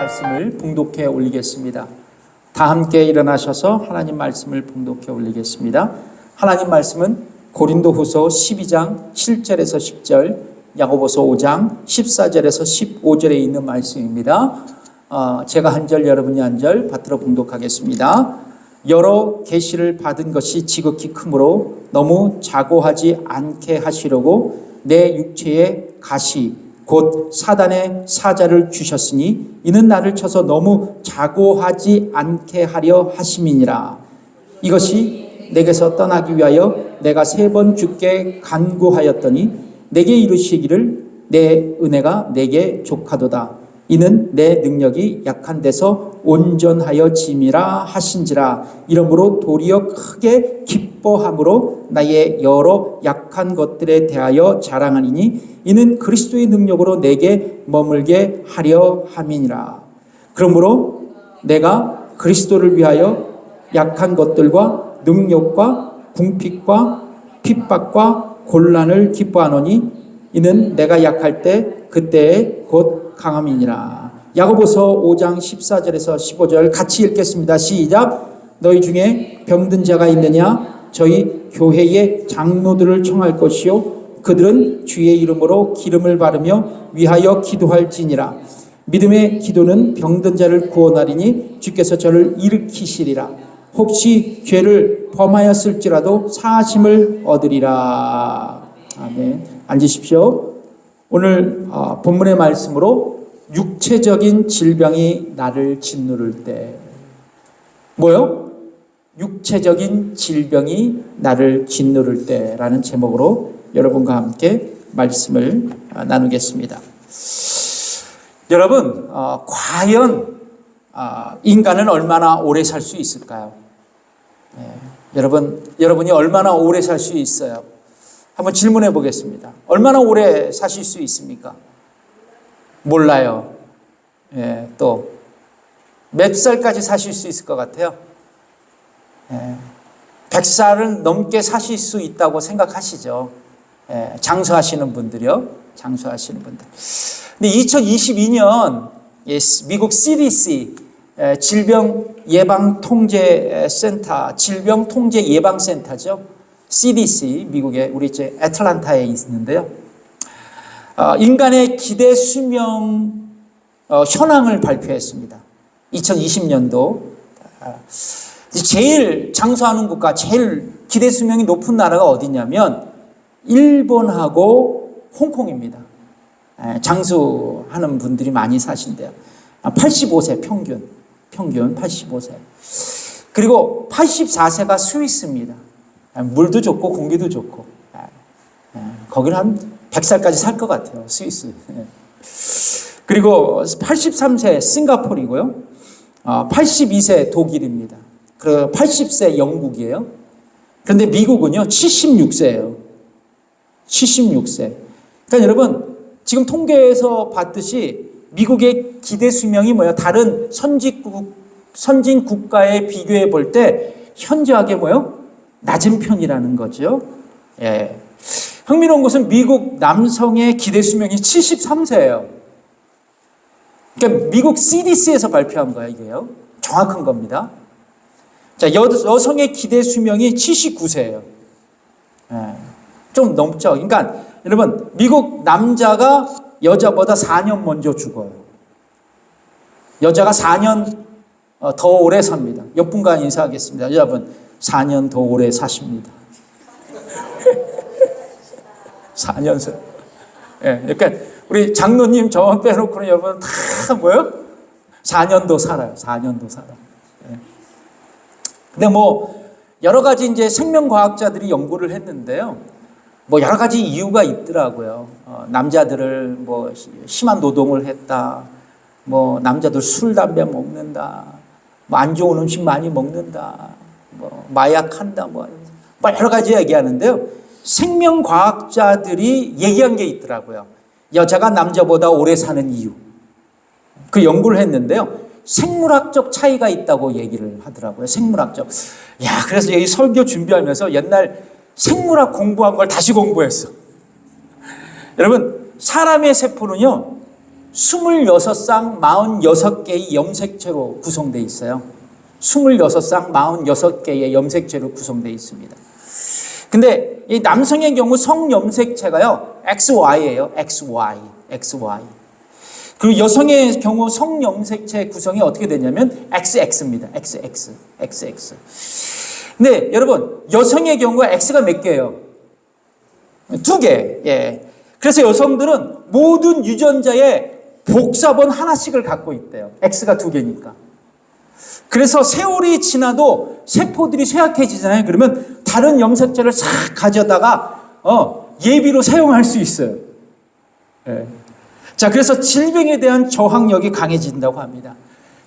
말씀을 봉독해 올리겠습니다. 다 함께 일어나셔서 하나님 말씀을 봉독해 올리겠습니다. 하나님 말씀은 고린도후서 12장 7절에서 10절, 야고보서 5장 14절에서 15절에 있는 말씀입니다. 제가 한 절, 여러분이 한 절 받들어 봉독하겠습니다. 여러 계시를 받은 것이 지극히 크므로 너무 자고하지 않게 하시려고 내 육체에 가시 곧 사단의 사자를 주셨으니 이는 나를 쳐서 너무 자고하지 않게 하려 하심이니라. 이것이 내게서 떠나기 위하여 내가 3번 주께 간구하였더니 내게 이르시기를 내 은혜가 내게 족하도다. 이는 내 능력이 약한 데서 온전하여 짐이라 하신지라. 이러므로 도리어 크게 기뻐함으로 나의 여러 약한 것들에 대하여 자랑하니니 이는 그리스도의 능력으로 내게 머물게 하려 함이니라. 그러므로 내가 그리스도를 위하여 약한 것들과 능력과 궁핍과 핍박과 곤란을 기뻐하노니 이는 내가 약할 때 그때에 곧 강함이니라. 야고보서 5장 14절에서 15절 같이 읽겠습니다. 시작. 너희 중에 병든 자가 있느냐? 저희 교회의 장로들을 청할 것이요 그들은 주의 이름으로 기름을 바르며 위하여 기도할지니라. 믿음의 기도는 병든 자를 구원하리니 주께서 저를 일으키시리라. 혹시 죄를 범하였을지라도 사하심을 얻으리라. 아멘. 앉으십시오. 오늘 본문의 말씀으로 육체적인 질병이 나를 짓누를 때, 뭐요? 육체적인 질병이 나를 짓누를 때라는 제목으로 여러분과 함께 말씀을 나누겠습니다. 여러분, 과연 인간은 얼마나 오래 살 수 있을까요? 여러분이 얼마나 오래 살 수 있어요? 한번 질문해 보겠습니다. 얼마나 오래 사실 수 있습니까? 몰라요. 또 몇 살까지 사실 수 있을 것 같아요? 100살은 넘게 사실 수 있다고 생각하시죠? 장수하시는 분들이요. 장수하시는 분들. 근데 2022년 미국 CDC 질병예방통제센터, 질병통제예방센터죠. CDC, 미국의 우리 애틀란타에 있는데요. 인간의 기대 수명 현황을 발표했습니다. 2020년도 제일 장수하는 국가, 제일 기대 수명이 높은 나라가 어디냐면 일본하고 홍콩입니다. 장수하는 분들이 많이 사신대요. 85세 평균 85세. 그리고 84세가 스위스입니다. 물도 좋고 공기도 좋고. 거기는 한 100살까지 살 것 같아요. 스위스. 그리고 83세 싱가포르이고요. 82세 독일입니다. 그리고 80세 영국이에요. 그런데 미국은요 76세예요. 76세. 그러니까 여러분 지금 통계에서 봤듯이 미국의 기대 수명이 뭐예요? 다른 선진 국가에 비교해 볼 때 현저하게 뭐예요? 낮은 편이라는 거죠. 흥미로운 것은 미국 남성의 기대 수명이 73세예요. 그러니까 미국 CDC에서 발표한 거예요, 이게요. 정확한 겁니다. 자, 여성의 기대 수명이 79세예요. 좀 넘죠. 그러니까 여러분, 미국 남자가 여자보다 4년 먼저 죽어요. 여자가 4년 더 오래 삽니다. 몇 분간 인사하겠습니다. 여러분, 4년 더 오래 사십니다. 4년서. 그러니까 우리 장로님 저만 빼놓고는 여러분 다 뭐예요? 4년도 살아요. 4년도 살아. 근데 뭐 여러 가지 이제 생명과학자들이 연구를 했는데요. 뭐 여러 가지 이유가 있더라고요. 남자들을 뭐 심한 노동을 했다. 뭐 남자들 술, 담배 먹는다. 뭐 안 좋은 음식 많이 먹는다. 뭐 마약한다. 뭐 여러 가지 얘기하는데요. 생명과학자들이 얘기한 게 있더라고요. 여자가 남자보다 오래 사는 이유. 그 연구를 했는데요. 생물학적 차이가 있다고 얘기를 하더라고요. 생물학적. 야, 그래서 여기 설교 준비하면서 옛날 생물학 공부한 걸 다시 공부했어. 여러분, 사람의 세포는요, 26쌍 46개의 염색체로 구성되어 있어요. 26쌍 46개의 염색체로 구성되어 있습니다. 근데 이 남성의 경우 성염색체가요, XY예요. XY. 그리고 여성의 경우 성염색체 구성이 어떻게 되냐면 XX입니다. XX. 근데 여러분, 여성의 경우가 X가 몇 개예요? 2개. 예. 그래서 여성들은 모든 유전자의 복사본 하나씩을 갖고 있대요. X가 2개니까. 그래서 세월이 지나도 세포들이 쇠약해지잖아요. 그러면 다른 염색체를 싹 가져다가 예비로 사용할 수 있어요. 예. 자, 그래서 질병에 대한 저항력이 강해진다고 합니다.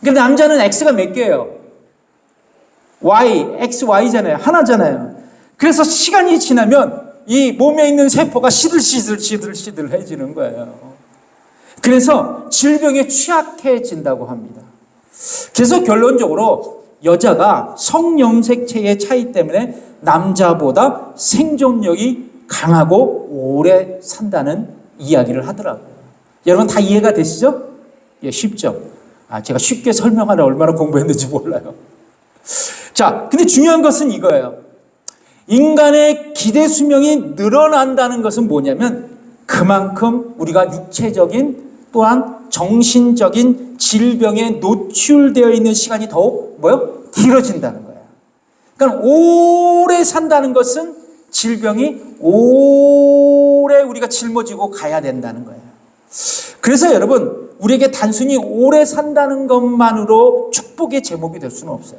근데 남자는 X가 몇 개예요? XY잖아요. 하나잖아요. 그래서 시간이 지나면 이 몸에 있는 세포가 시들시들해지는 거예요. 그래서 질병에 취약해진다고 합니다. 그래서 결론적으로 여자가 성염색체의 차이 때문에 남자보다 생존력이 강하고 오래 산다는 이야기를 하더라고요. 여러분 다 이해가 되시죠? 예, 쉽죠? 제가 쉽게 설명하려 얼마나 공부했는지 몰라요. 자, 근데 중요한 것은 이거예요. 인간의 기대 수명이 늘어난다는 것은 뭐냐면 그만큼 우리가 육체적인 또한 정신적인 질병에 노출되어 있는 시간이 더욱 길어진다는 거예요. 그러니까 오래 산다는 것은 질병이 오래 우리가 짊어지고 가야 된다는 거예요. 그래서 여러분, 우리에게 단순히 오래 산다는 것만으로 축복의 제목이 될 수는 없어요.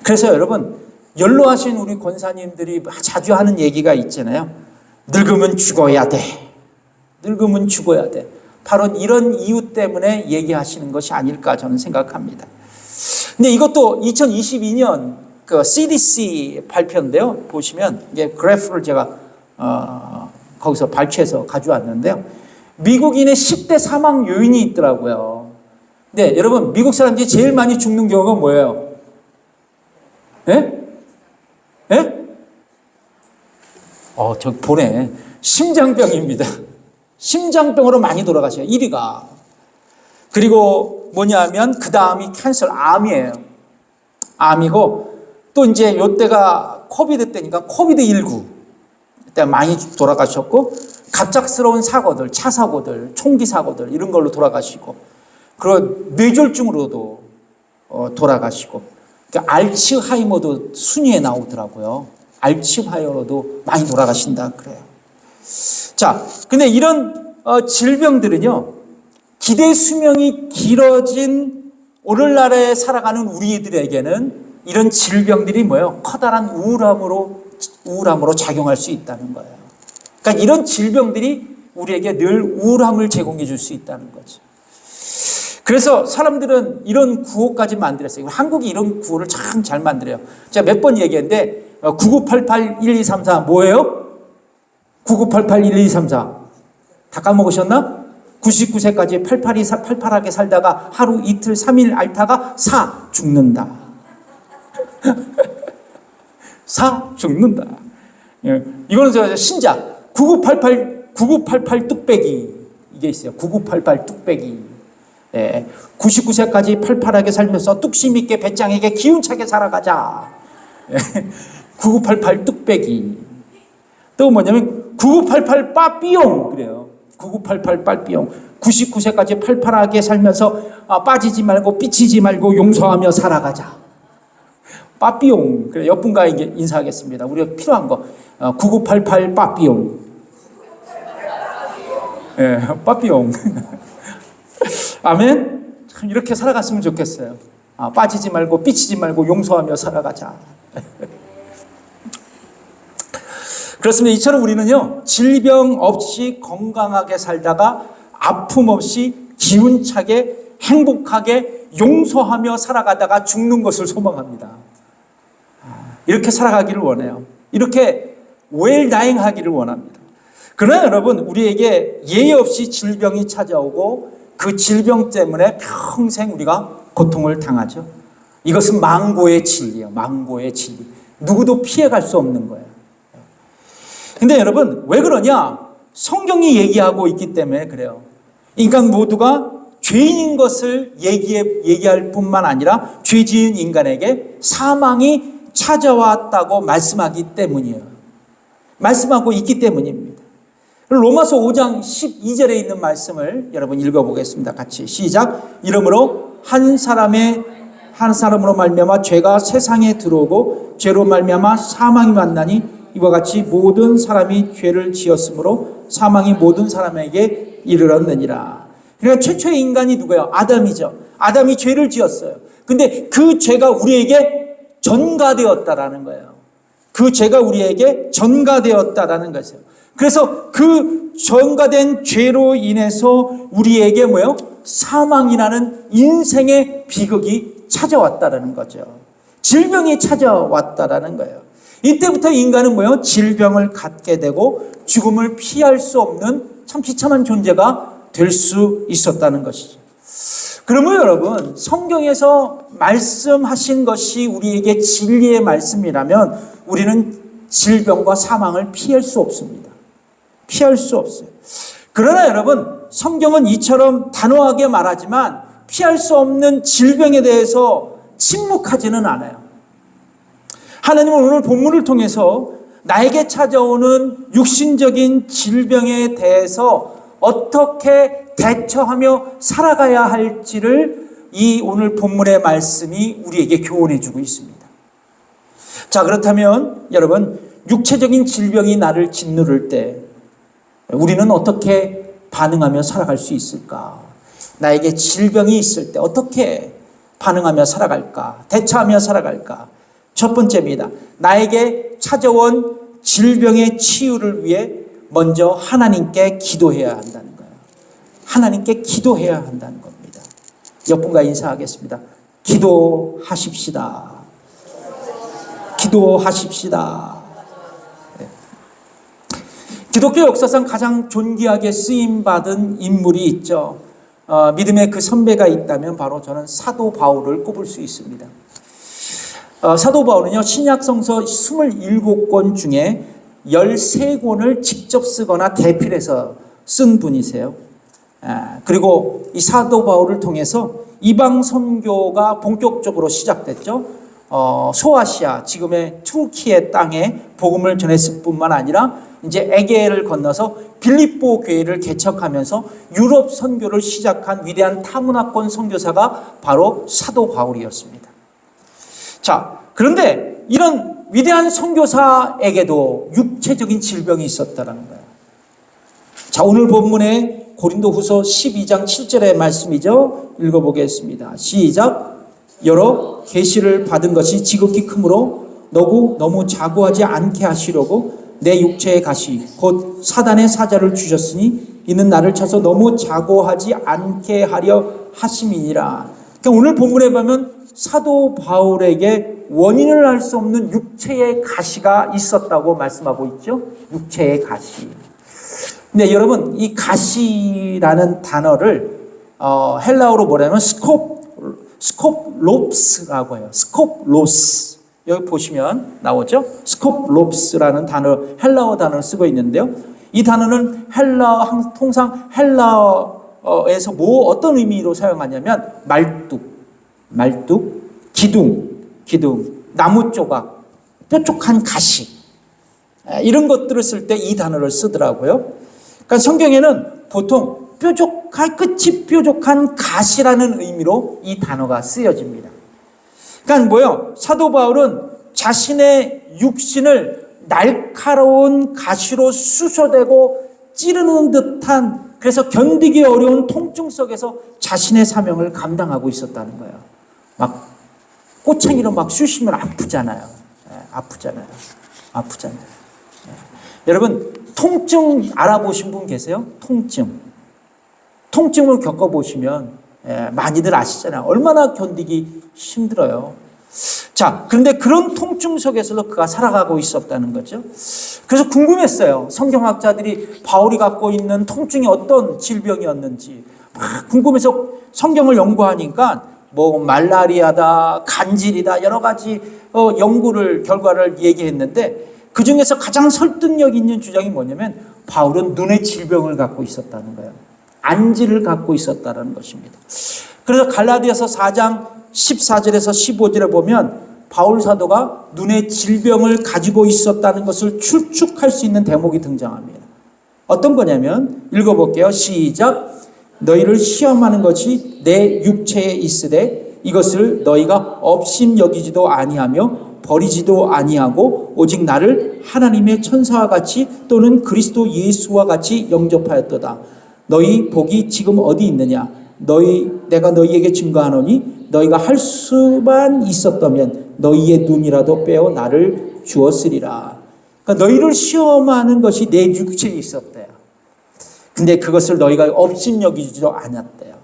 그래서 여러분, 연로하신 우리 권사님들이 자주 하는 얘기가 있잖아요. 늙으면 죽어야 돼. 늙으면 죽어야 돼. 바로 이런 이유 때문에 얘기하시는 것이 아닐까 저는 생각합니다. 근데 이것도 2022년 그 CDC 발표인데요. 보시면 이게 그래프를 제가 거기서 발췌해서 가져왔는데요. 미국인의 10대 사망 요인이 있더라고요. 근데 여러분, 미국 사람들이 제일 많이 죽는 경우가 뭐예요? 예? 예? 저 보네. 심장병입니다. 심장병으로 많이 돌아가셔요. 1위가. 그리고 뭐냐면 그 다음이 캔서, 암이에요. 암이고 또 이제 요때가 코비드 때니까 코비드19 때 많이 돌아가셨고, 갑작스러운 사고들, 차 사고들, 총기 사고들 이런 걸로 돌아가시고, 그리고 뇌졸중으로도 돌아가시고, 그러니까 알츠하이머도 순위에 나오더라고요. 알츠하이머로도 많이 돌아가신다 그래요. 자, 근데 이런 질병들은요, 기대 수명이 길어진 오늘날에 살아가는 우리들에게는 이런 질병들이 뭐예요? 커다란 우울함으로 작용할 수 있다는 거예요. 그러니까 이런 질병들이 우리에게 늘 우울함을 제공해 줄 수 있다는 거죠. 그래서 사람들은 이런 구호까지 만들었어요. 한국이 이런 구호를 참 잘 만들어요. 제가 몇 번 얘기했는데 9988-1234 뭐예요? 9988-1234 다 까먹으셨나? 99세까지 팔팔하게 살다가 하루 이틀 3일 앓다가 죽는다. 죽는다. 이거는 저 신작 9988 뚝배기 이게 있어요. 9988 뚝배기. 99세까지 팔팔하게 살면서 뚝심 있게 배짱에게 기운차게 살아가자. 9988 뚝배기. 또 뭐냐면 9988 빠삐용 그래요. 9988 빠삐용. 99세까지 팔팔하게 살면서 빠지지 말고 삐치지 말고 용서하며 살아가자. 빠삐용. 그래, 옆 분과 인사하겠습니다. 우리가 필요한 거 9988 빠삐용. 빠삐용. 아멘. 참 이렇게 살아갔으면 좋겠어요. 빠지지 말고 삐치지 말고 용서하며 살아가자. 그렇습니다. 이처럼 우리는요, 질병 없이 건강하게 살다가 아픔 없이 기운차게 행복하게 용서하며 살아가다가 죽는 것을 소망합니다. 이렇게 살아가기를 원해요. 이렇게 웰다잉 하기를 원합니다. 그러나 여러분, 우리에게 예의 없이 질병이 찾아오고 그 질병 때문에 평생 우리가 고통을 당하죠. 이것은 망고의 진리예요. 망고의 진리. 누구도 피해갈 수 없는 거예요. 근데 여러분, 왜 그러냐? 성경이 얘기하고 있기 때문에 그래요. 인간 모두가 죄인인 것을 얘기할 뿐만 아니라 죄 지은 인간에게 사망이 찾아왔다고 말씀하기 때문이에요. 말씀하고 있기 때문입니다. 로마서 5장 12절에 있는 말씀을 여러분 읽어보겠습니다. 같이 시작. 이러므로 한 사람으로 말미암아 죄가 세상에 들어오고 죄로 말미암아 사망이 만나니 이와 같이 모든 사람이 죄를 지었으므로 사망이 모든 사람에게 이르렀느니라. 그러니까 최초의 인간이 누구예요? 아담이죠. 아담이 죄를 지었어요. 근데 그 죄가 우리에게 전가되었다라는 거예요. 그 죄가 우리에게 전가되었다라는 것이에요. 그래서 그 전가된 죄로 인해서 우리에게 뭐예요? 사망이라는 인생의 비극이 찾아왔다라는 거죠. 질병이 찾아왔다라는 거예요. 이때부터 인간은 뭐예요? 질병을 갖게 되고 죽음을 피할 수 없는 참 비참한 존재가 될 수 있었다는 것이죠. 그러면 여러분, 성경에서 말씀하신 것이 우리에게 진리의 말씀이라면 우리는 질병과 사망을 피할 수 없습니다. 피할 수 없어요. 그러나 여러분, 성경은 이처럼 단호하게 말하지만 피할 수 없는 질병에 대해서 침묵하지는 않아요. 하나님은 오늘 본문을 통해서 나에게 찾아오는 육신적인 질병에 대해서 어떻게 대처하며 살아가야 할지를 이 오늘 본문의 말씀이 우리에게 교훈해 주고 있습니다. 자, 그렇다면 여러분, 육체적인 질병이 나를 짓누를 때 우리는 어떻게 반응하며 살아갈 수 있을까? 나에게 질병이 있을 때 어떻게 반응하며 살아갈까? 대처하며 살아갈까? 첫 번째입니다. 나에게 찾아온 질병의 치유를 위해 먼저 하나님께 기도해야 한다는 거예요. 하나님께 기도해야 한다는 겁니다. 옆분과 인사하겠습니다. 기도하십시다. 기도하십시다. 네. 기독교 역사상 가장 존귀하게 쓰임받은 인물이 있죠. 믿음의 그 선배가 있다면 바로 저는 사도 바울을 꼽을 수 있습니다. 사도 바울은요, 신약성서 27권 중에 13권을 직접 쓰거나 대필해서 쓴 분이세요. 그리고 이 사도 바울을 통해서 이방 선교가 본격적으로 시작됐죠. 소아시아, 지금의 투르키의 땅에 복음을 전했을 뿐만 아니라 이제 에게를 건너서 빌립보 교회를 개척하면서 유럽 선교를 시작한 위대한 타문화권 선교사가 바로 사도 바울이었습니다. 자, 그런데 이런 위대한 선교사에게도 육체적인 질병이 있었다는 거예요. 자, 오늘 본문에 고린도후서 12장 7절의 말씀이죠. 읽어보겠습니다. 시작. 여러 계시를 받은 것이 지극히 크므로 너무 자고하지 않게 하시려고 내 육체의 가시 곧 사단의 사자를 주셨으니 이는 나를 쳐서 너무 자고하지 않게 하려 하심이니라. 그러니까 오늘 본문에 보면 사도 바울에게 원인을 알 수 없는 육체의 가시가 있었다고 말씀하고 있죠. 육체의 가시. 근데 여러분, 이 가시라는 단어를 헬라어로 뭐냐면 스콥롭스라고 해요. 스콥로스. 여기 보시면 나오죠. 스콥롭스라는 단어, 헬라어 단어를 쓰고 있는데요. 이 단어는 통상 헬라어에서 어떤 의미로 사용하냐면 말뚝, 기둥, 나무 조각, 뾰족한 가시, 이런 것들을 쓸 때 이 단어를 쓰더라고요. 그러니까 성경에는 보통 끝이 뾰족한 가시라는 의미로 이 단어가 쓰여집니다. 그러니까 뭐예요? 사도 바울은 자신의 육신을 날카로운 가시로 쑤셔대고 찌르는 듯한, 그래서 견디기 어려운 통증 속에서 자신의 사명을 감당하고 있었다는 거예요. 막 꼬챙이로 막 쑤시면 아프잖아요. 아프잖아요. 여러분, 통증 알아보신 분 계세요? 통증을 겪어보시면 많이들 아시잖아요. 얼마나 견디기 힘들어요. 자, 그런데 그런 통증 속에서도 그가 살아가고 있었다는 거죠. 그래서 궁금했어요. 성경학자들이 바울이 갖고 있는 통증이 어떤 질병이었는지 막 궁금해서 성경을 연구하니까 뭐 말라리아다, 간질이다, 여러 가지 결과를 얘기했는데 그 중에서 가장 설득력 있는 주장이 뭐냐면 바울은 눈의 질병을 갖고 있었다는 거예요. 안지를 갖고 있었다는 것입니다. 그래서 갈라디아서 4장 14절에서 15절에 보면 바울 사도가 눈의 질병을 가지고 있었다는 것을 추측할 수 있는 대목이 등장합니다. 어떤 거냐면 읽어볼게요. 시작. 너희를 시험하는 것이 내 육체에 있으되 이것을 너희가 업심 여기지도 아니하며 버리지도 아니하고 오직 나를 하나님의 천사와 같이 또는 그리스도 예수와 같이 영접하였도다. 너희 복이 지금 어디 있느냐? 내가 너희에게 증거하노니 너희가 할 수만 있었다면 너희의 눈이라도 빼어 나를 주었으리라. 그러니까 너희를 시험하는 것이 내 육체에 있었대요. 근데 그것을 너희가 업신여기지도 않았대요.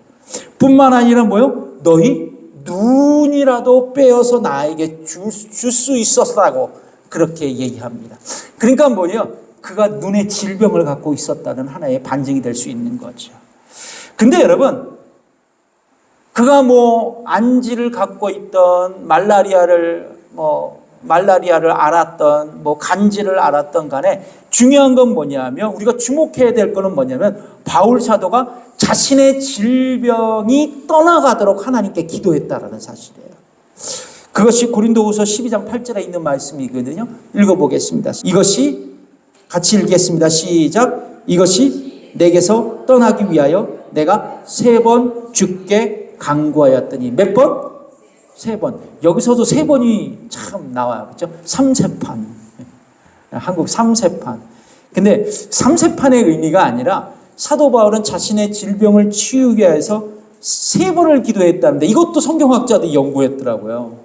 뿐만 아니라 뭐요? 너희 눈이라도 빼어서 나에게 줄 수 있었다고 그렇게 얘기합니다. 그러니까 뭐예요? 그가 눈의 질병을 갖고 있었다는 하나의 반증이 될 수 있는 거죠. 근데 여러분, 그가 안지를 갖고 있던 말라리아를 알았던 간지를 알았던 간에 중요한 건 뭐냐면 우리가 주목해야 될 거는 뭐냐면 바울 사도가 자신의 질병이 떠나가도록 하나님께 기도했다라는 사실이에요. 그것이 고린도후서 12장 8절에 있는 말씀이거든요. 읽어보겠습니다. 이것이 같이 읽겠습니다. 시작. 이것이 내게서 떠나기 위하여 내가 3번 주께 간구하였더니 몇 번? 3번. 여기서도 3번이 참 나와요. 그렇죠? 3세판. 한국 3세판. 근데 3세판의 의미가 아니라 사도 바울은 자신의 질병을 치유하기 위해서 3번을 기도했다는데 이것도 성경학자들이 연구했더라고요.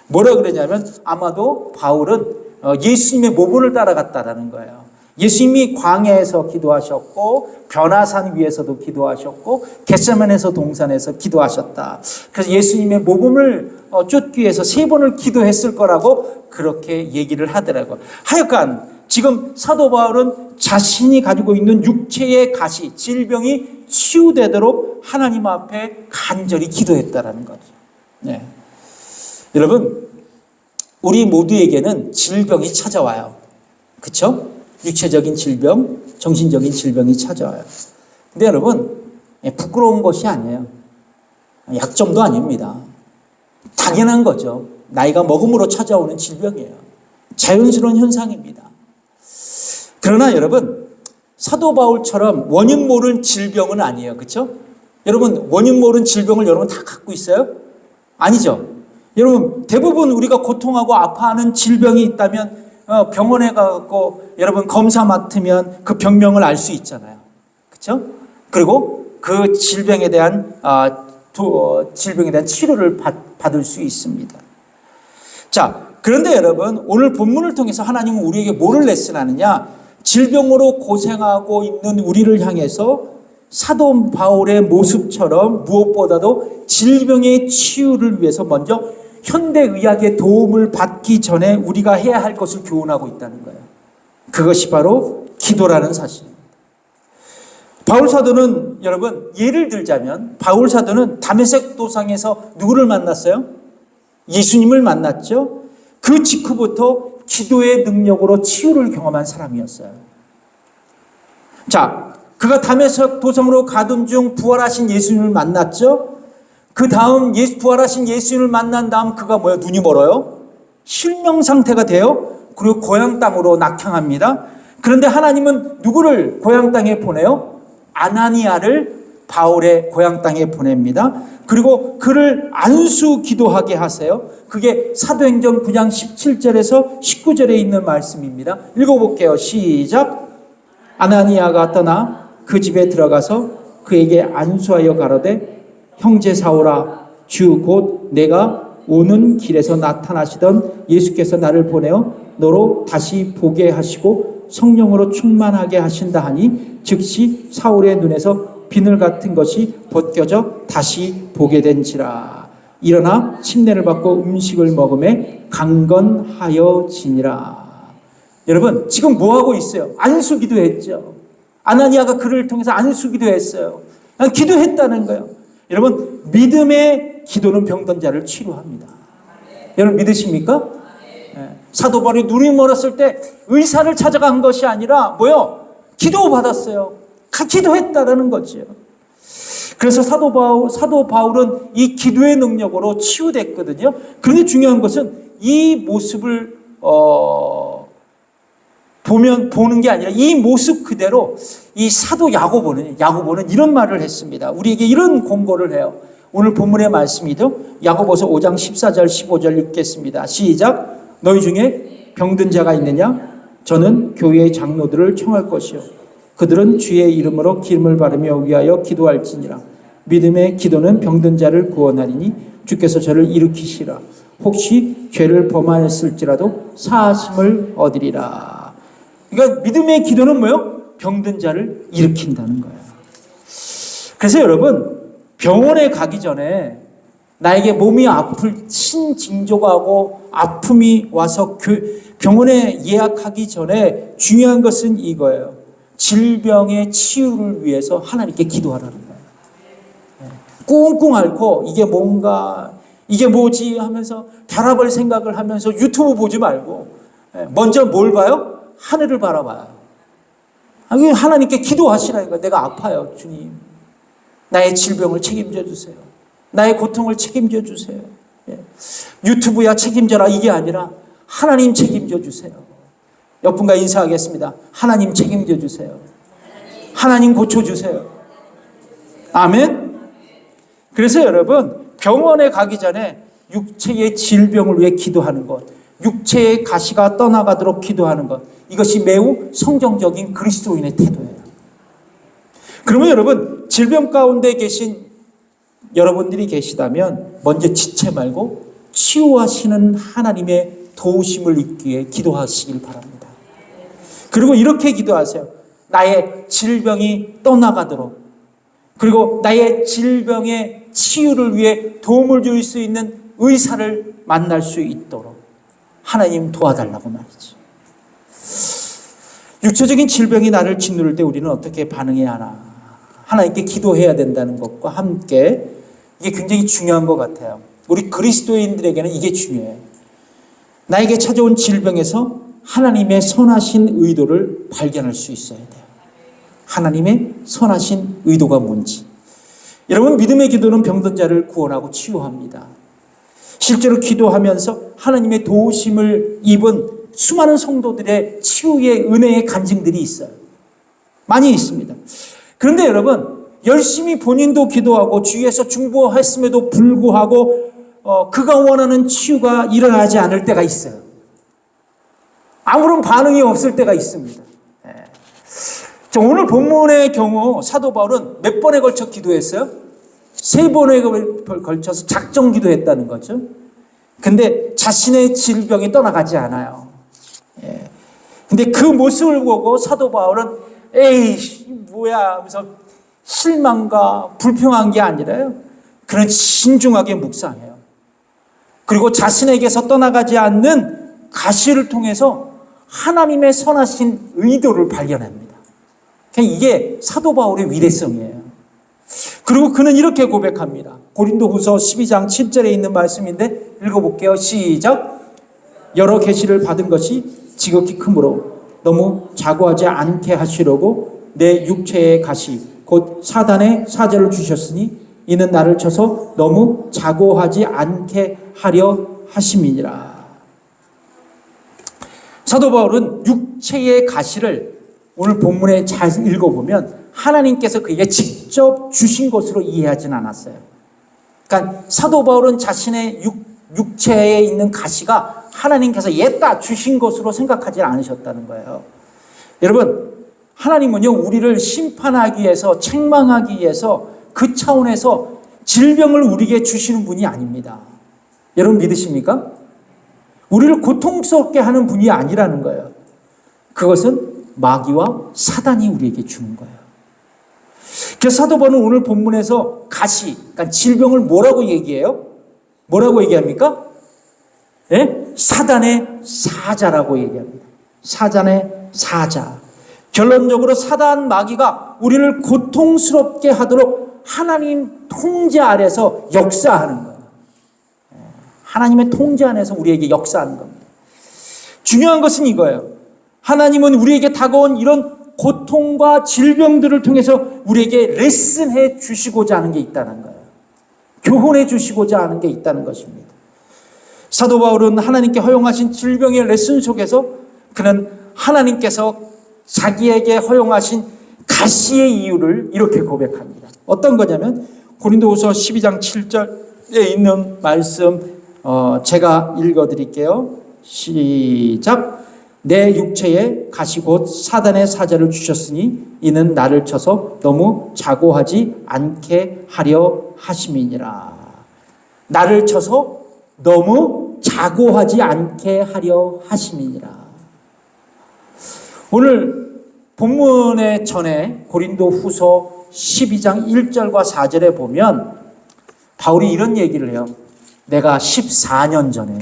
뭐라 그러냐면 아마도 바울은 예수님의 모본을 따라갔다라는 거예요. 예수님이 광야에서 기도하셨고 변화산 위에서도 기도하셨고 겟세마네에서 동산에서 기도하셨다. 그래서 예수님의 모범을 쫓기 위해서 3번을 기도했을 거라고 그렇게 얘기를 하더라고요. 하여간 지금 사도 바울은 자신이 가지고 있는 육체의 가시, 질병이 치유되도록 하나님 앞에 간절히 기도했다라는 거죠. 네. 여러분, 우리 모두에게는 질병이 찾아와요. 그렇죠? 육체적인 질병, 정신적인 질병이 찾아와요. 근데 여러분, 부끄러운 것이 아니에요. 약점도 아닙니다. 당연한 거죠. 나이가 먹음으로 찾아오는 질병이에요. 자연스러운 현상입니다. 그러나 여러분, 사도 바울처럼 원인 모르는 질병은 아니에요. 그렇죠? 여러분, 원인 모르는 질병을 여러분 다 갖고 있어요? 아니죠. 여러분, 대부분 우리가 고통하고 아파하는 질병이 있다면 병원에 가고 여러분 검사 맡으면 그 병명을 알 수 있잖아요. 그렇죠? 그리고 그 질병에 대한 치료를 받을 수 있습니다. 자, 그런데 여러분, 오늘 본문을 통해서 하나님은 우리에게 뭐를 레슨하느냐? 질병으로 고생하고 있는 우리를 향해서 사도 바울의 모습처럼 무엇보다도 질병의 치유를 위해서 먼저 현대의학의 도움을 받기 전에 우리가 해야 할 것을 교훈하고 있다는 거예요. 그것이 바로 기도라는 사실입니다. 바울 사도는 여러분, 예를 들자면 바울 사도는 다메섹 도상에서 누구를 만났어요? 예수님을 만났죠. 그 직후부터 기도의 능력으로 치유를 경험한 사람이었어요. 자, 그가 다메섹 도상으로 가던 중 부활하신 예수님을 만났죠. 그 다음 부활하신 예수님을 만난 다음 그가 눈이 멀어요? 실명 상태가 돼요. 그리고 고향 땅으로 낙향합니다. 그런데 하나님은 누구를 고향 땅에 보내요? 아나니아를 바울의 고향 땅에 보냅니다. 그리고 그를 안수 기도하게 하세요. 그게 사도행전 9장 17절에서 19절에 있는 말씀입니다. 읽어볼게요. 시작. 아나니아가 떠나 그 집에 들어가서 그에게 안수하여 가로되 형제 사울아, 주 곧 내가 오는 길에서 나타나시던 예수께서 나를 보내어 너로 다시 보게 하시고 성령으로 충만하게 하신다 하니 즉시 사울의 눈에서 비늘 같은 것이 벗겨져 다시 보게 된지라. 일어나 침례를 받고 음식을 먹음에 강건하여지니라. 여러분, 지금 뭐하고 있어요? 안수 기도했죠. 아나니아가 그를 통해서 안수 기도했어요. 기도했다는 거예요. 여러분, 믿음의 기도는 병든 자를 치료합니다. 여러분 믿으십니까? 사도 바울이 눈이 멀었을 때 의사를 찾아간 것이 아니라 기도 받았어요. 기도했다라는 거죠. 그래서 사도 바울은 이 기도의 능력으로 치유됐거든요. 그런데 중요한 것은 이 모습을 보는 게 아니라 이 모습 그대로 이 사도 야고보는 이런 말을 했습니다. 우리에게 이런 공고를 해요. 오늘 본문의 말씀이죠. 야고보서 5장 14절 15절 읽겠습니다. 시작. 너희 중에 병든 자가 있느냐? 저는 교회의 장로들을 청할 것이요 그들은 주의 이름으로 기름을 바르며 위하여 기도할지니라. 믿음의 기도는 병든 자를 구원하리니 주께서 저를 일으키시라. 혹시 죄를 범하였을지라도 사하심을 얻으리라. 그러니까 믿음의 기도는 뭐예요? 병든 자를 일으킨다는 거예요. 그래서 여러분, 병원에 가기 전에 나에게 몸이 아플 신징조가 하고 아픔이 와서 병원에 예약하기 전에 중요한 것은 이거예요. 질병의 치유를 위해서 하나님께 기도하라는 거예요. 꽁꽁 앓고 이게 뭔가 이게 뭐지 하면서 달아볼 생각을 하면서 유튜브 보지 말고 먼저 뭘 봐요? 하늘을 바라봐요. 하나님께 기도하시라니까. 내가 아파요, 주님. 나의 질병을 책임져 주세요. 나의 고통을 책임져 주세요. 유튜브야 책임져라 이게 아니라 하나님 책임져 주세요. 옆분과 인사하겠습니다. 하나님 책임져 주세요. 하나님 고쳐주세요. 아멘. 그래서 여러분, 병원에 가기 전에 육체의 질병을 위해 기도하는 것, 육체의 가시가 떠나가도록 기도하는 것, 이것이 매우 성경적인 그리스도인의 태도예요. 그러면 여러분, 질병 가운데 계신 여러분들이 계시다면 먼저 지체 말고 치유하시는 하나님의 도우심을 잊기 위해 기도하시길 바랍니다. 그리고 이렇게 기도하세요. 나의 질병이 떠나가도록, 그리고 나의 질병의 치유를 위해 도움을 줄 수 있는 의사를 만날 수 있도록 하나님 도와달라고 말이죠. 육체적인 질병이 나를 짓누를 때 우리는 어떻게 반응해야 하나? 하나님께 기도해야 된다는 것과 함께 이게 굉장히 중요한 것 같아요. 우리 그리스도인들에게는 이게 중요해요. 나에게 찾아온 질병에서 하나님의 선하신 의도를 발견할 수 있어야 돼요. 하나님의 선하신 의도가 뭔지. 여러분, 믿음의 기도는 병든 자를 구원하고 치유합니다. 실제로 기도하면서 하나님의 도우심을 입은 수많은 성도들의 치유의 은혜의 간증들이 있어요. 많이 있습니다. 그런데 여러분, 열심히 본인도 기도하고 주위에서 중보했음에도 불구하고 그가 원하는 치유가 일어나지 않을 때가 있어요. 아무런 반응이 없을 때가 있습니다. 오늘 본문의 경우 사도 바울은 몇 번에 걸쳐 기도했어요? 3번에 걸쳐서 작정 기도했다는 거죠. 근데 자신의 질병이 떠나가지 않아요. 근데 그 모습을 보고 사도 바울은 에이 뭐야 하면서 실망과 불평한 게 아니라요. 그는 신중하게 묵상해요. 그리고 자신에게서 떠나가지 않는 가시를 통해서 하나님의 선하신 의도를 발견합니다. 이게 사도 바울의 위대성이에요. 그리고 그는 이렇게 고백합니다. 고린도후서 12장 7절에 있는 말씀인데 읽어볼게요. 시작. 여러 계시를 받은 것이 지극히 크므로 너무 자고하지 않게 하시려고 내 육체의 가시 곧 사단의 사자를 주셨으니 이는 나를 쳐서 너무 자고하지 않게 하려 하심이니라. 사도 바울은 육체의 가시를 오늘 본문에 잘 읽어보면 하나님께서 그에게 직접 주신 것으로 이해하지는 않았어요. 그러니까 사도 바울은 자신의 육체에 있는 가시가 하나님께서 옛다 주신 것으로 생각하지 않으셨다는 거예요. 여러분, 하나님은요, 우리를 심판하기 위해서, 책망하기 위해서 그 차원에서 질병을 우리에게 주시는 분이 아닙니다. 여러분 믿으십니까? 우리를 고통스럽게 하는 분이 아니라는 거예요. 그것은 마귀와 사단이 우리에게 주는 거예요. 그래서 사도 바울은 오늘 본문에서 가시, 그러니까 질병을 뭐라고 얘기해요? 뭐라고 얘기합니까? 예? 사단의 사자라고 얘기합니다. 사단의 사자. 결론적으로 사단 마귀가 우리를 고통스럽게 하도록 하나님 통제 아래서 역사하는 거예요. 하나님의 통제 안에서 우리에게 역사하는 겁니다. 중요한 것은 이거예요. 하나님은 우리에게 다가온 이런 고통과 질병들을 통해서 우리에게 레슨해 주시고자 하는 게 있다는 거예요. 교훈해 주시고자 하는 게 있다는 것입니다. 사도 바울은 하나님께 허용하신 질병의 레슨 속에서 그는 하나님께서 자기에게 허용하신 가시의 이유를 이렇게 고백합니다. 어떤 거냐면 고린도후서 12장 7절에 있는 말씀 제가 읽어드릴게요. 시작. 내 육체에 가시 곧 사단의 사자를 주셨으니 이는 나를 쳐서 너무 자고하지 않게 하려 하심이니라. 나를 쳐서 너무 자고하지 않게 하려 하심이니라. 오늘 본문의 전에 고린도후서 12장 1절과 4절에 보면 바울이 이런 얘기를 해요. 내가 14년 전에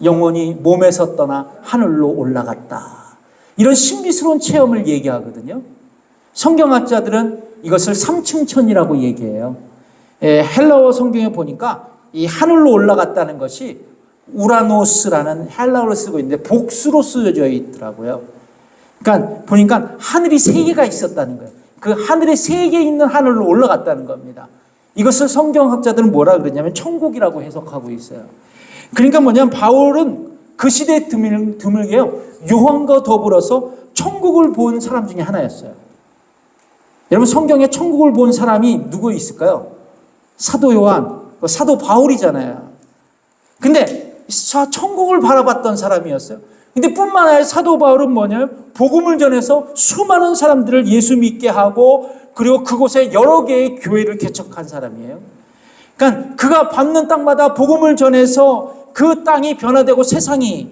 영혼이 몸에서 떠나 하늘로 올라갔다. 이런 신비스러운 체험을 얘기하거든요. 성경학자들은 이것을 삼층천이라고 얘기해요. 헬라어 성경에 보니까 이 하늘로 올라갔다는 것이 우라노스라는 헬라어를 쓰고 있는데 복수로 쓰여져 있더라고요. 그러니까 보니까 하늘이 세 개가 있었다는 거예요. 그 하늘에 세 개 있는 하늘로 올라갔다는 겁니다. 이것을 성경학자들은 뭐라 그러냐면 천국이라고 해석하고 있어요. 그러니까 뭐냐면 바울은 그 시대에 드물게요. 요한과 더불어서 천국을 본 사람 중에 하나였어요. 여러분 성경에 천국을 본 사람이 누구 있을까요? 사도 요한, 사도 바울이잖아요. 근데 천국을 바라봤던 사람이었어요. 근데 뿐만 아니라 사도 바울은 뭐냐면 복음을 전해서 수많은 사람들을 예수 믿게 하고 그리고 그곳에 여러 개의 교회를 개척한 사람이에요. 그러니까 그가 밟는 땅마다 복음을 전해서 그 땅이 변화되고 세상이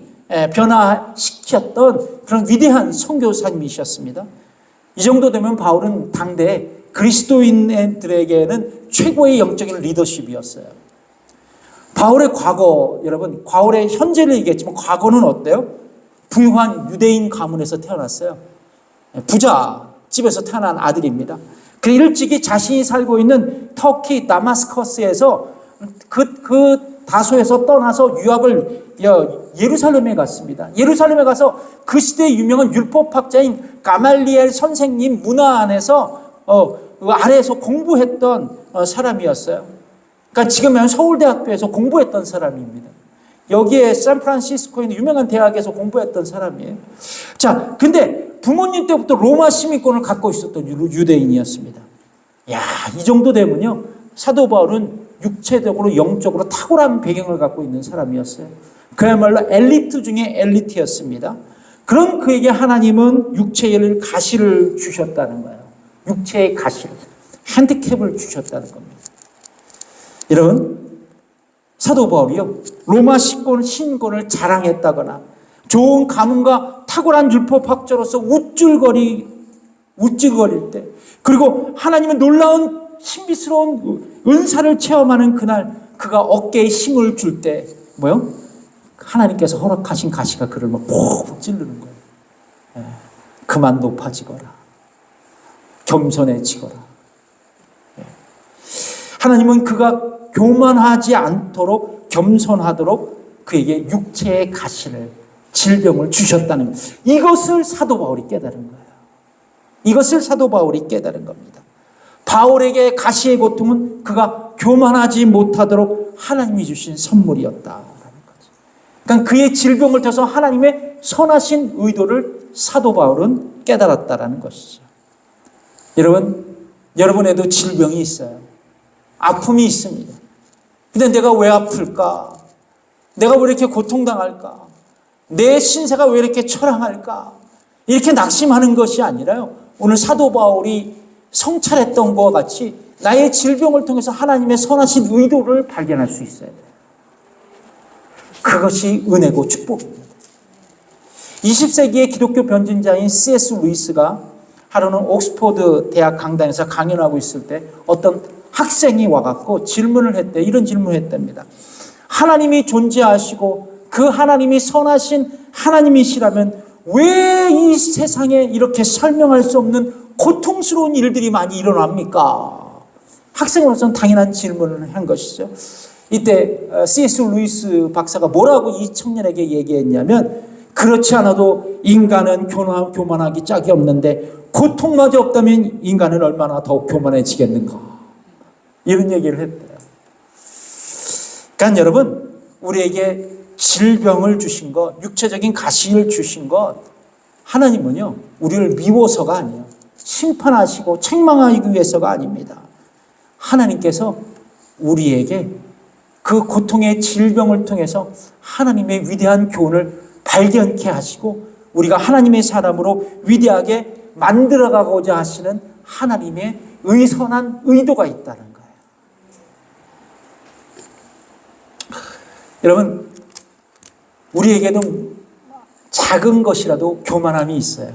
변화시켰던 그런 위대한 선교사님이셨습니다. 이 정도 되면 바울은 당대 그리스도인들에게는 최고의 영적인 리더십이었어요. 바울의 과거, 여러분, 바울의 현재를 얘기했지만 과거는 어때요? 부유한 유대인 가문에서 태어났어요. 부자 집에서 태어난 아들입니다. 그 일찍이 자신이 살고 있는 터키 다마스커스에서 그 다소에서 떠나서 유학을 예루살렘에 갔습니다. 예루살렘에 가서 그 시대의 유명한 율법학자인 가말리엘 선생님 문화 안에서 아래에서 공부했던 사람이었어요. 그러니까 지금 서울대학교에서 공부했던 사람입니다. 여기에 샌프란시스코에 있는 유명한 대학에서 공부했던 사람이에요. 자, 근데 부모님 때부터 로마 시민권을 갖고 있었던 유대인이었습니다. 야, 이 정도 되면요. 사도 바울은 육체적으로 영적으로 탁월한 배경을 갖고 있는 사람이었어요. 그야말로 엘리트 중에 엘리트였습니다. 그런 그에게 하나님은 육체의 가시를 주셨다는 거예요. 육체의 가시를, 핸디캡을 주셨다는 겁니다. 여러분, 사도 바울이요, 로마 신권을 자랑했다거나 좋은 가문과 탁월한 율법학자로서 우쭐거릴 때, 그리고 하나님의 놀라운 신비스러운 은사를 체험하는 그날 그가 어깨에 힘을 줄 때 뭐요? 하나님께서 허락하신 가시가 그를 막 푹 찌르는 거예요. 그만 높아지거라. 겸손해지거라. 하나님은 그가 교만하지 않도록 겸손하도록 그에게 육체의 가시를, 질병을 주셨다는 거예요. 이것을 사도 바울이 깨달은 거예요. 이것을 사도 바울이 깨달은 겁니다. 바울에게 가시의 고통은 그가 교만하지 못하도록 하나님이 주신 선물이었다라는 거죠. 그러니까 그의 질병을 통해서 하나님의 선하신 의도를 사도 바울은 깨달았다라는 것이죠. 여러분에도 질병이 있어요. 아픔이 있습니다. 근데 내가 왜 아플까? 내가 왜 이렇게 고통당할까? 내 신세가 왜 이렇게 처량할까? 이렇게 낙심하는 것이 아니라요. 오늘 사도 바울이 성찰했던 것과 같이 나의 질병을 통해서 하나님의 선하신 의도를 발견할 수 있어야 돼요. 그것이 은혜고 축복입니다. 20세기의 기독교 변진자인 C.S. 루이스가 하루는 옥스퍼드 대학 강단에서 강연하고 있을 때 어떤 학생이 와갖고 질문을 했대. 이런 질문을 했답니다. 하나님이 존재하시고 그 하나님이 선하신 하나님이시라면 왜 이 세상에 이렇게 설명할 수 없는 고통스러운 일들이 많이 일어납니까? 학생으로서는 당연한 질문을 한 것이죠. 이때 C.S. 루이스 박사가 뭐라고 이 청년에게 얘기했냐면 그렇지 않아도 인간은 교만하기 짝이 없는데 고통마저 없다면 인간은 얼마나 더 교만해지겠는가. 이런 얘기를 했대요. 그러니까 여러분, 우리에게 질병을 주신 것, 육체적인 가시를 주신 것, 하나님은요, 우리를 미워서가 아니에요. 심판하시고 책망하기 위해서가 아닙니다. 하나님께서 우리에게 그 고통의 질병을 통해서 하나님의 위대한 교훈을 발견케 하시고 우리가 하나님의 사람으로 위대하게 만들어가고자 하시는 하나님의 의선한 의도가 있다는 거예요. 여러분, 우리에게도 작은 것이라도 교만함이 있어요.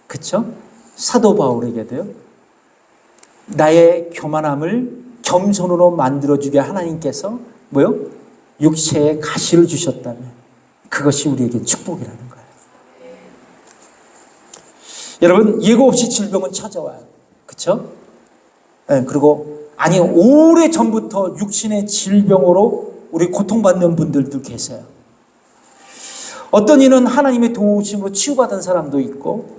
그렇죠? 사도 바울에게도요. 나의 교만함을 겸손으로 만들어주게 하나님께서 뭐요? 육체의 가시를 주셨다면 그것이 우리에게 축복이라는 거예요. 여러분, 예고 없이 질병은 찾아와요. 그렇죠? 네, 그리고 아니 오래 전부터 육신의 질병으로 우리 고통받는 분들도 계세요. 어떤 이는 하나님의 도우심으로 치유받은 사람도 있고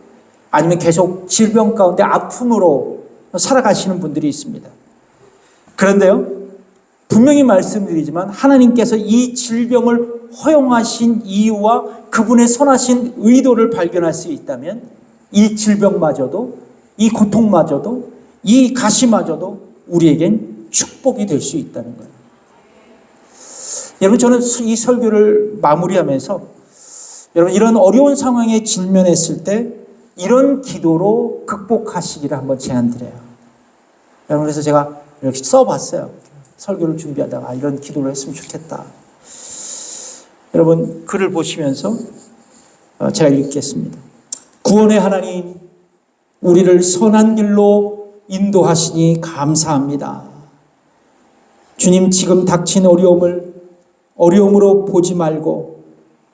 아니면 계속 질병 가운데 아픔으로 살아가시는 분들이 있습니다. 그런데요, 분명히 말씀드리지만 하나님께서 이 질병을 허용하신 이유와 그분의 선하신 의도를 발견할 수 있다면 이 질병마저도, 이 고통마저도, 이 가시마저도 우리에겐 축복이 될 수 있다는 거예요. 여러분, 저는 이 설교를 마무리하면서 여러분, 이런 어려운 상황에 직면했을 때 이런 기도로 극복하시기를 한번 제안드려요. 여러분, 그래서 제가 이렇게 써봤어요. 설교를 준비하다가 이런 기도를 했으면 좋겠다. 여러분, 글을 보시면서 제가 읽겠습니다. 구원의 하나님, 우리를 선한 길로 인도하시니 감사합니다. 주님, 지금 닥친 어려움을 어려움으로 보지 말고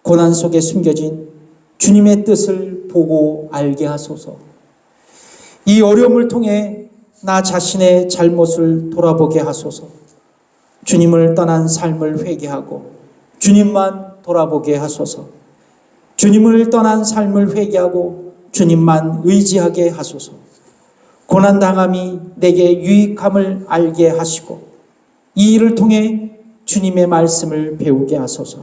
고난 속에 숨겨진 주님의 뜻을 보고 알게 하소서. 이 어려움을 통해 나 자신의 잘못을 돌아보게 하소서. 주님을 떠난 삶을 회개하고 주님만 돌아보게 하소서. 주님을 떠난 삶을 회개하고 주님만 의지하게 하소서. 고난당함이 내게 유익함을 알게 하시고 이 일을 통해 주님의 말씀을 배우게 하소서.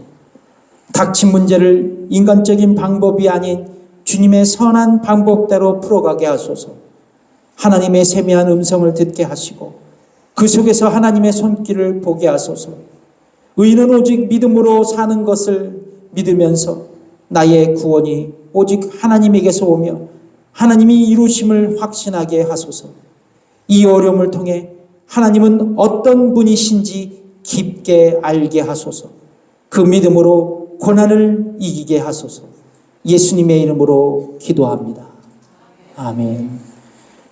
닥친 문제를 인간적인 방법이 아닌 주님의 선한 방법대로 풀어가게 하소서. 하나님의 세미한 음성을 듣게 하시고 그 속에서 하나님의 손길을 보게 하소서. 의인은 오직 믿음으로 사는 것을 믿으면서 나의 구원이 오직 하나님에게서 오며 하나님이 이루심을 확신하게 하소서. 이 어려움을 통해 하나님은 어떤 분이신지 깊게 알게 하소서. 그 믿음으로 고난을 이기게 하소서. 예수님의 이름으로 기도합니다. 아멘.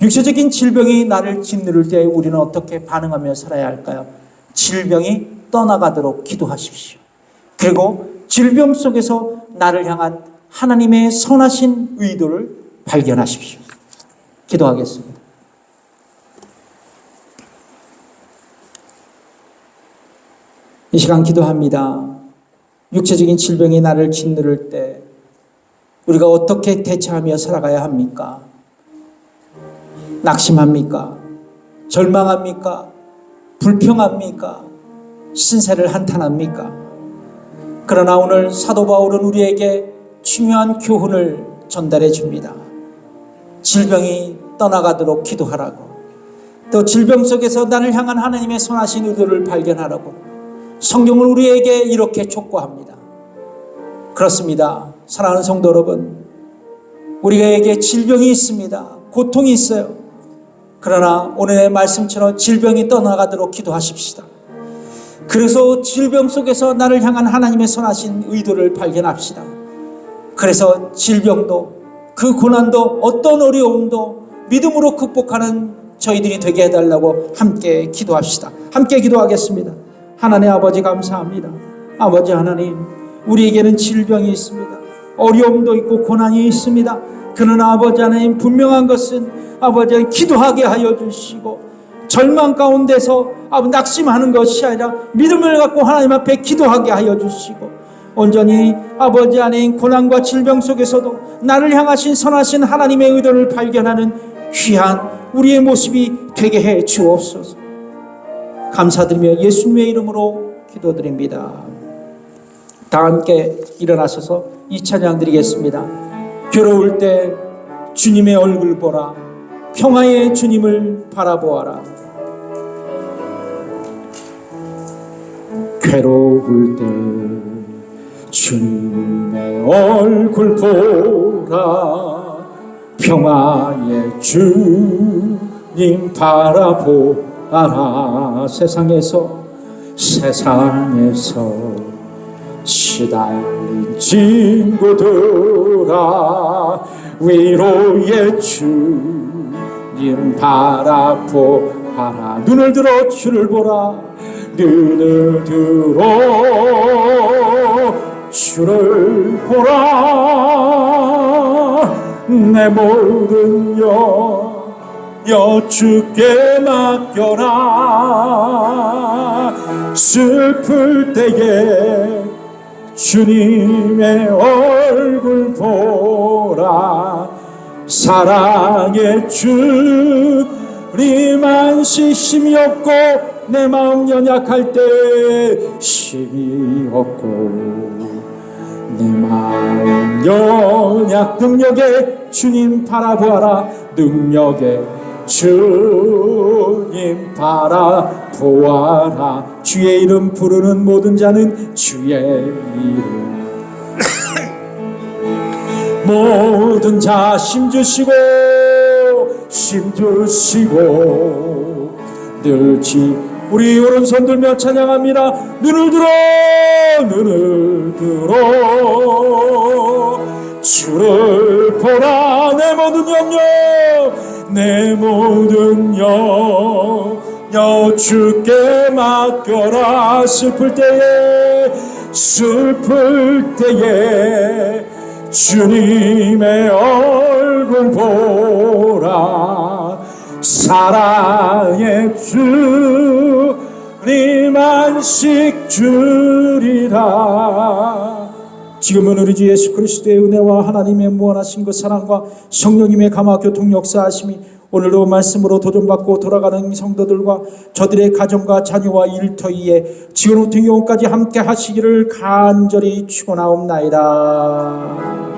육체적인 질병이 나를 짓누를 때 우리는 어떻게 반응하며 살아야 할까요? 질병이 떠나가도록 기도하십시오. 그리고 질병 속에서 나를 향한 하나님의 선하신 의도를 발견하십시오. 기도하겠습니다. 이 시간 기도합니다. 육체적인 질병이 나를 짓누를 때 우리가 어떻게 대처하며 살아가야 합니까? 낙심합니까? 절망합니까? 불평합니까? 신세를 한탄합니까? 그러나 오늘 사도 바울은 우리에게 중요한 교훈을 전달해 줍니다. 질병이 떠나가도록 기도하라고, 또 질병 속에서 나를 향한 하나님의 선하신 의도를 발견하라고 성경은 우리에게 이렇게 촉구합니다. 그렇습니다. 사랑하는 성도 여러분, 우리에게 질병이 있습니다. 고통이 있어요. 그러나 오늘의 말씀처럼 질병이 떠나가도록 기도하십시다. 그래서 질병 속에서 나를 향한 하나님의 선하신 의도를 발견합시다. 그래서 질병도 그 고난도 어떤 어려움도 믿음으로 극복하는 저희들이 되게 해달라고 함께 기도합시다. 함께 기도하겠습니다. 하나님 아버지 감사합니다. 아버지 하나님, 우리에게는 질병이 있습니다. 어려움도 있고 고난이 있습니다. 그러나 아버지 하나님, 분명한 것은 아버지 하나님 기도하게 하여 주시고 절망 가운데서 낙심하는 것이 아니라 믿음을 갖고 하나님 앞에 기도하게 하여 주시고 온전히 아버지 안에 고난과 질병 속에서도 나를 향하신 선하신 하나님의 의도를 발견하는 귀한 우리의 모습이 되게 해 주옵소서. 감사드리며 예수님의 이름으로 기도드립니다. 다 함께 일어나셔서 이 찬양 드리겠습니다. 괴로울 때 주님의 얼굴 보라, 평화의 주님을 바라보아라. 괴로울 때 주님의 얼굴 보라, 평화의 주님 바라보아라. 세상에서 시달린 친구들아, 위로의 주님 바라보아라. 눈을 들어 주를 보라, 눈을 들어 주를 보라. 내 모든 여 주께 맡겨라. 슬플 때에 주님의 얼굴 보라. 사랑의 주님 안시 힘이 없고 내 마음 연약할 때 힘이 없고 내 마음 연약 능력의 주님 바라보아라. 능력의 주님 바라보아라. 주의 이름 부르는 모든 자는 주의 이름 모든 자 힘주시고 늘지 우리 오른손 들며 찬양합니다. 눈을 들어 주를 보라. 내 모든 영역 주께 맡겨라. 슬플 때에 주님의 얼굴 보라. 사랑의 주님 안식 주리라. 지금은 우리 주 예수 그리스도의 은혜와 하나님의 무한하신 그 사랑과 성령님의 감화 교통 역사하심이 오늘도 말씀으로 도전받고 돌아가는 성도들과 저들의 가정과 자녀와 일터위에 지금부터 영원까지 함께 하시기를 간절히 축원하옵나이다.